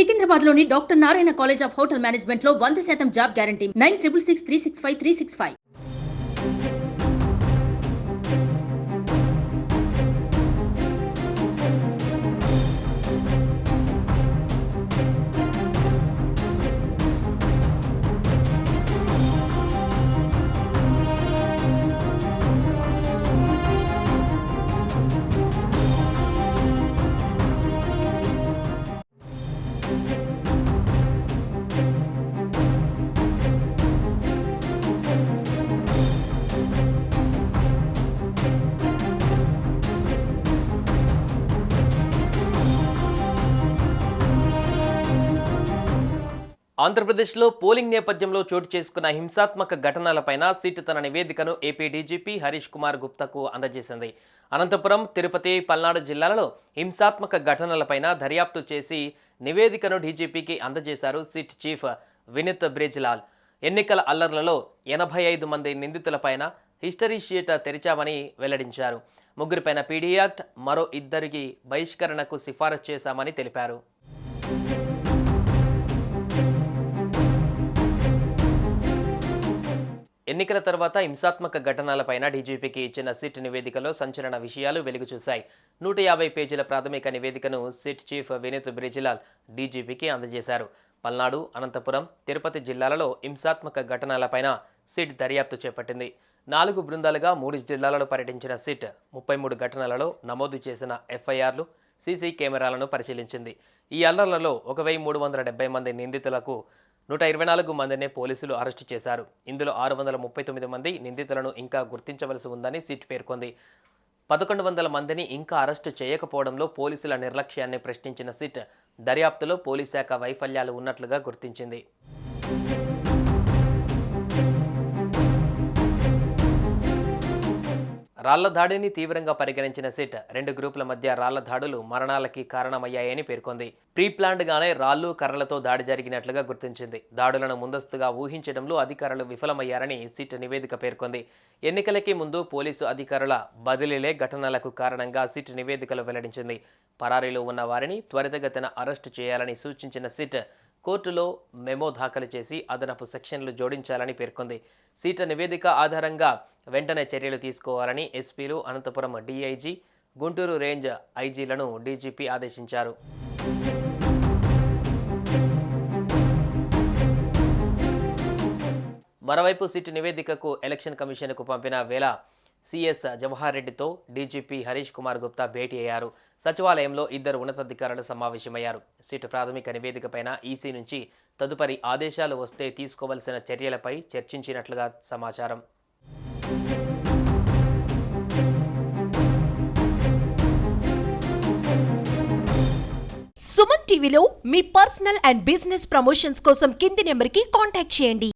సికింద్రాబాద్లోని doctor Narayana college of hotel మేనేజ్మెంట్లో 100% job guarantee 966365 ఆంధ్రప్రదేశ్లో polling నేపథ్యంలో చోటు చేసుకున్న హింసాత్మక ఘటనలపైన సిట్ తన నివేదికను ఏపీ డీజీపీ హరీష్ కుమార్ గుప్తాకు అందజేసింది. అనంతపురం, తిరుపతి, పల్నాడు జిల్లాలలో హింసాత్మక ఘటనలపైన దర్యాప్తు చేసి నివేదికను డీజీపీకి అందజేశారు సిట్ చీఫ్ వినీత్ బ్రిజ్లాల్. ఎన్నికల అల్లర్లలో 85 మంది నిందితులపైన హిస్టరీ షీట్ తెరిచామని వెల్లడించారు. ముగ్గురిపైన పీడీ యాక్ట్, మరో 2కి బహిష్కరణకు సిఫారసు చేశామని తెలిపారు. ఎన్నికల తర్వాత హింసాత్మక ఘటనలపైన డీజీపీకి ఇచ్చిన సిట్ నివేదికలో సంచలన విషయాలు వెలుగుచూశాయి. 150 పేజీల ప్రాథమిక నివేదికను సిట్ చీఫ్ వినీత్ బ్రిజ్లాల్ డీజీపీకి అందజేశారు. పల్నాడు, అనంతపురం, తిరుపతి జిల్లాలలో హింసాత్మక ఘటనలపైన సిట్ దర్యాప్తు చేపట్టింది. 4 బృందాలుగా 3 జిల్లాలలో పర్యటించిన సిట్ 33 ఘటనలలో నమోదు చేసిన ఎఫ్ఐఆర్లు, సీసీ కెమెరాలను పరిశీలించింది. ఈ అల్లర్లలో 1370 మంది నిందితులకు 124 మందిని పోలీసులు అరెస్టు చేశారు. ఇందులో 639 మంది నిందితులను ఇంకా గుర్తించవలసి ఉందని సిట్ పేర్కొంది. 1100 మందిని ఇంకా అరెస్టు చేయకపోవడంలో పోలీసుల నిర్లక్ష్యాన్ని ప్రశ్నించిన సిట్ దర్యాప్తులో పోలీస్ శాఖ వైఫల్యాలు ఉన్నట్లుగా గుర్తించింది. రాళ్ల దాడిని తీవ్రంగా పరిగణించిన సిట్ 2 గ్రూపుల మధ్య రాళ్ల దాడులు మరణాలకి కారణమయ్యాయని పేర్కొంది. ప్రీప్లాన్డ్గానే రాళ్లు, కర్రలతో దాడి జరిగినట్లుగా గుర్తించింది. దాడులను ముందస్తుగా ఊహించడంలో అధికారులు విఫలమయ్యారని సిట్ నివేదిక పేర్కొంది. ఎన్నికలకి ముందు పోలీసు అధికారుల బదిలీలే ఘటనలకు కారణంగా సిట్ నివేదికలో వెల్లడించింది. పరారీలో ఉన్న వారిని త్వరితగతిన అరెస్టు చేయాలని సూచించిన సిట్ కోర్టులో మెమో దాఖలు చేసి అదనపు సెక్షన్లు జోడించాలని పేర్కొంది. సిట్ నివేదిక ఆధారంగా వెంటనే చర్యలు తీసుకోవాలని ఎస్పీలు, అనంతపురం డీఐజీ, గుంటూరు రేంజ్ ఐజీలను డీజీపీ ఆదేశించారు. మరోవైపు సిట్ నివేదికకు ఎలక్షన్ కమిషన్కు పంపిన వేళ సిఎస్ జవహర్ రెడ్డితో డీజీపీ హరీష్ కుమార్ గుప్తా భేటీ అయ్యారు. సచివాలయంలో 2 ఉన్నతాధికారులు సమావేశమయ్యారు. సిట్ ప్రాథమిక నివేదికపైన ఈసీ నుంచి తదుపరి ఆదేశాలు వస్తే తీసుకోవలసిన చర్యలపై చర్చించినట్లుగా సమాచారం. సుమన్ టీవీలో మీ పర్సనల్ అండ్ బిజినెస్ ప్రమోషన్స్ కోసం కింది నెంబర్కి కాంటాక్ట్ చేయండి.